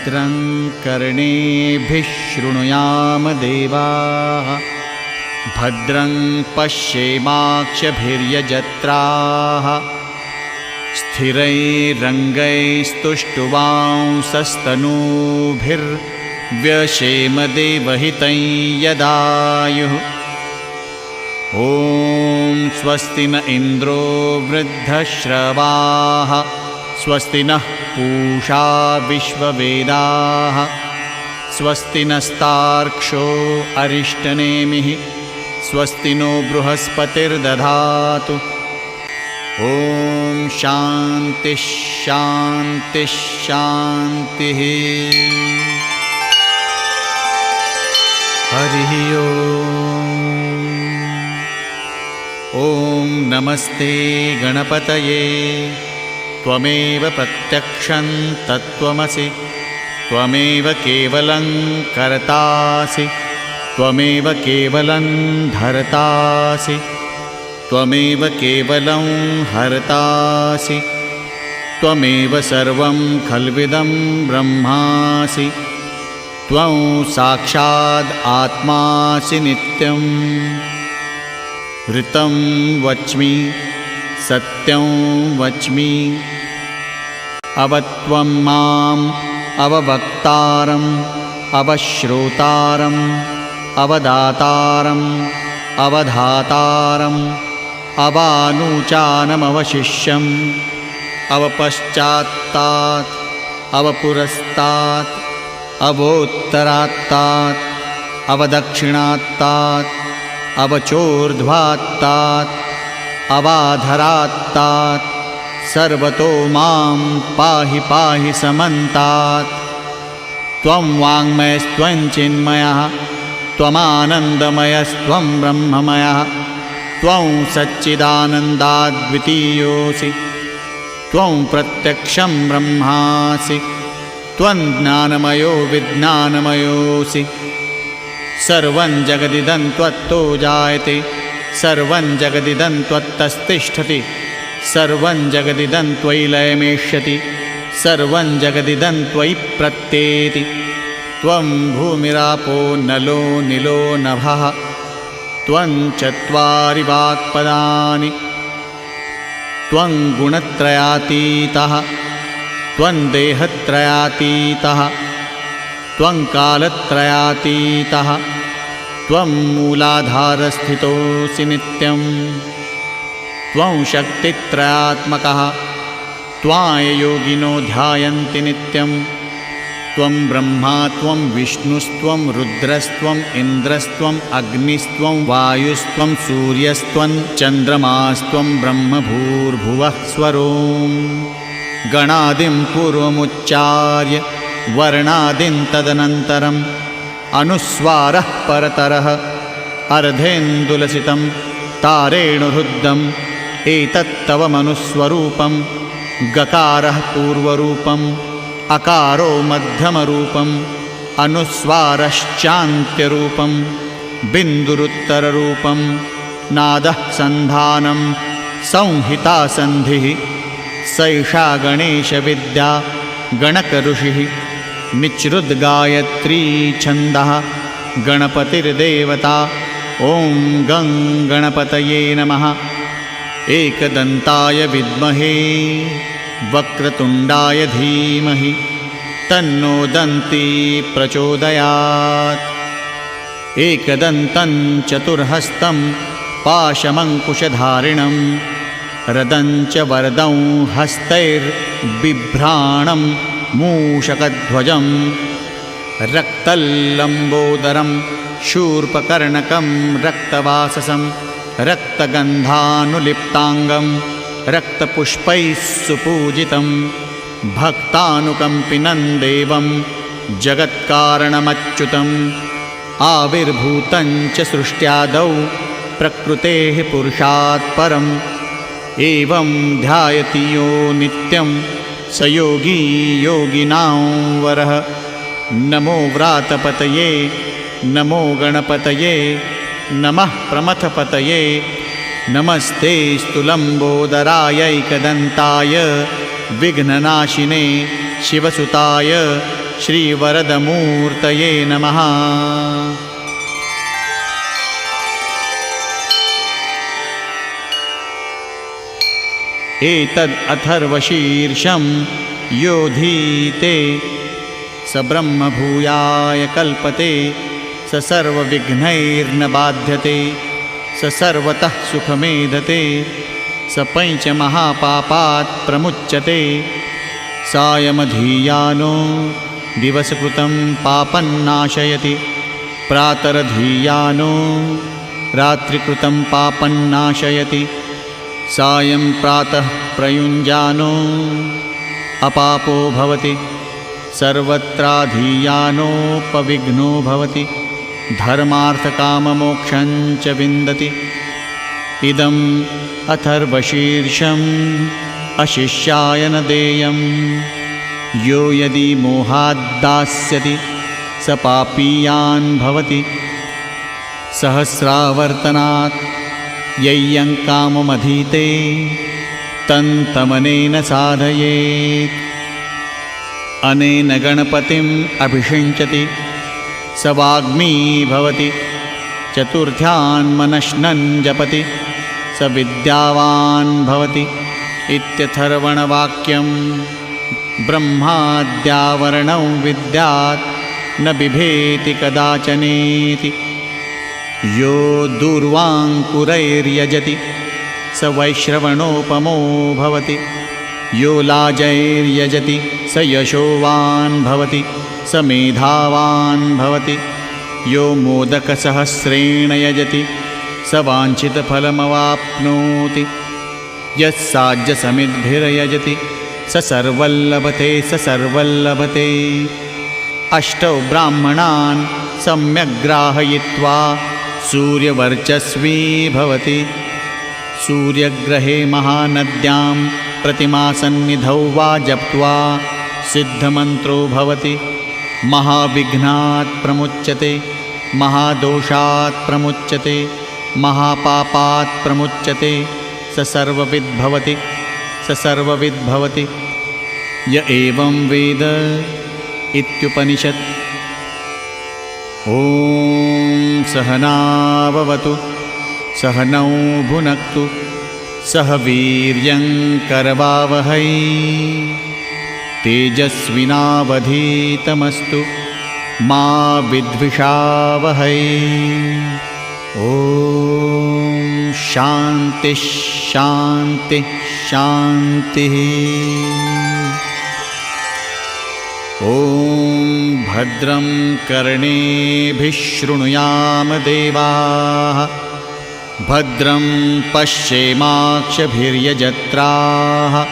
भद्रं कर्णेभिः शृणुयाम देवाः भद्रं पश्येमाक्षभिर्यजत्राः स्थिरैरङ्गैस्तुष्टुवांसस्तनूभिर्व्यशेम देवहितं यदायुः। ॐ स्वस्ति न इन्द्रो वृद्धश्रवाः स्वस्ति नः पूषा विश्ववेदाः स्वस्ति नस्तार्क्ष्यो अरिष्टनेमिः स्वस्ति नो बृहस्पतिर्दधातु। ॐ शान्तिः शान्तिः शान्तिः। हरिः ॐ नमस्ते गणपतये त्वमेव प्रत्यक्षं तत्त्वमसि त्वमेव केवलं कर्तासि त्वमेव केवलं धर्तासि त्वमेव केवलं हर्तासि त्वमेव सर्वं खल्विदं ब्रह्मासि त्वं साक्षात् आत्मासि नित्यम्। ऋतं वच्मि सत्यं वच्मि अवत्वं माम् अववक्तारम् अवश्रोतारम् अवदातारम् अवधातारम् अवानुचानमवशिष्यम् अवपश्चात्तात् अवपुरस्तात् अवोत्तरात्तात् अवदक्षिणात्तात् अवचोर्ध्वात्तात् अवाधरात्तात् सर्वतो मां पाहि पाहि समन्तात्। त्वं वाङ्मयस्त्वं चिन्मयः त्वमानन्दमयस्त्वं ब्रह्ममयः त्वं सच्चिदानन्दाद्वितीयोऽसि त्वं प्रत्यक्षं ब्रह्मासि त्वं ज्ञानमयो विज्ञानमयोऽसि। सर्वं जगदिदं त्वत्तो जायते सर्वं जगदिदं त्वत्तस्तिष्ठति सर्वं जगदिदं त्वयि लयमेष्यति सर्वं जगदिदं त्वयि प्रत्येति। त्वं भूमिरापो नलो निलो नभः त्वं चत्वारि वाक्पदानि त्वं गुणत्रयातीतः त्वं देहत्रयातीतः त्वं कालत्रयातीतः त्वं मूलाधारस्थितोऽसि नित्यं त्वं शक्तित्रयात्मकः त्वां योगिनो ध्यायन्ति नित्यं। त्वं ब्रह्मा त्वं विष्णुस्त्वं रुद्रस्त्वं इन्द्रस्त्वं अग्निस्त्वं वायुस्त्वं सूर्यस्त्वं चन्द्रमास्त्वं ब्रह्मभूर्भुवः स्वरों। गणादिं पूर्वमुच्चार्य वर्णादिं तदनन्तरम् अनुस्वारः परतरः अर्धेन्दुलसितं तारेणुरुद्धम् एतत्तव मनुस्वरूपं। गकारः पूर्वरूपम् अकारो मध्यमरूपम् अनुस्वारश्चान्त्यरूपं बिन्दुरुत्तररूपं। नादः सन्धानं संहिता सन्धिः सैषा गणेशविद्या गणकऋषिः। निच्रुद्गायत्री छन्दः गणपतिर्देवता। ॐ गं गणपतये नमः। एकदन्ताय विद्महे वक्रतुण्डाय धीमहि तन्नो दन्ती प्रचोदयात्। एकदन्तं चतुर्हस्तं पाशमङ्कुशधारिणं रदं च वरदं हस्तैर्बिभ्राणं मूषकध्वजं। रक्तल्लम्बोदरं शूर्पकर्णकं रक्तवाससं रक्तगन्धानुलिप्ताङ्गं रक्तपुष्पैः सुपूजितं। भक्तानुकम्पिनं देवं जगत्कारणमच्युतम्। आविर्भूतं च सृष्ट्यादौ प्रकृतेः पुरुषात् परम्। एवं ध्यायति यो नित्यं स योगी योगिनां वरः। नमो व्रातपतये नमो गणपतये नमः प्रमथपतये। नमस्ते स्तुलम्बोदराय एकदन्ताय विघ्ननाशिने शिवसुताय श्रीवरदमूर्तये नमः। एतद् अथर्वशीर्षं योधीते स ब्रह्मभूयाय कल्पते, स सर्वविघ्नैर्न बाध्यते, स सर्वतः सुखमेधते, स पञ्चमहापापात् प्रमुच्यते। सायमधीयानो दिवसकृतं पापन्नाशयति, प्रातरधीयानो रात्रिकृतं पापन्नाशयति, सायं प्रातः प्रयुञ्जानो अपापो भवति, सर्वत्राधीयानोपविघ्नो भवति, धर्मार्थकाममोक्षं च विन्दति। इदम् अथर्वशीर्षम् अशिष्याय न देयं, यो यदि मोहाद्दास्यति स पापीयान् भवति। सहस्रावर्तनात् यय्यं काममधीते तन्तमनेन साधयेत्। अनेन गणपतिम् अभिषिञ्चति स वाग्मी भवति, चतुर्थ्यान्मनश्नन् जपति स विद्यावान् भवति। इत्यथर्वणवाक्यं ब्रह्माद्यावरणं विद्यात् न बिभेति कदाचनेति। यो दूर्वाङ्कुरैर्यजति स वैश्रवणोपमो भवति, यो लाजैर्यजति स यशोवान् भवति, स मेधावान् भवति। यो मोदकसहस्रेण यजति स वाञ्छितफलमवाप्नोति, यस्साज्यसमिद्भिर्यजति स सर्वल्लभते, स सर्वल्लभते। अष्टौ ब्राह्मणान् सम्यग्ग्राहयित्वा सूर्यवर्चस्वी भवति। सूर्यग्रहे महानद्यां प्रतिमासन्निधौ वा जप्त्वा सिद्धमन्त्रो भवति। महाविघ्नात् प्रमुच्यते, महादोषात् प्रमुच्यते, महापापात् प्रमुच्यते। स सर्वविद् भवति, स सर्वविद् भवति। य एवं वेद इत्युपनिषत्। ॐ सहनाववतु सहनौ भुनक्तु सह वीर्यं करवावहै तेजस्विनावधीतमस्तु मा विद्विषावहै। ॐ शान्तिः शान्तिः शान्तिः। ॐ भद्रं कर्णेभिः शृणुयाम देवाः, भद्रं पश्येमाक्षभिर्यजत्राः,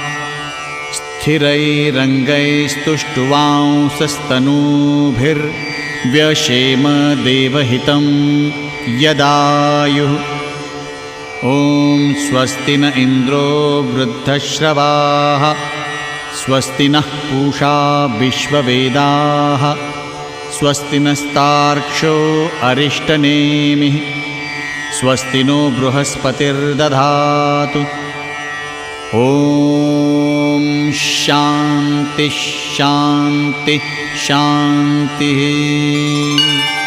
स्थिरैरङ्गैस्तुष्टुवांसस्तनूभिर्व्यशेम देवहितं यदायुः। ॐ स्वस्ति न इन्द्रो वृद्धश्रवाः, स्वस्ति नः पूषा विश्ववेदाः, स्वस्ति नस्तार्क्ष्यो अरिष्टनेमिः, स्वस्ति नो बृहस्पतिर्दधातु। ॐ शान्तिः शान्तिः शान्तिः।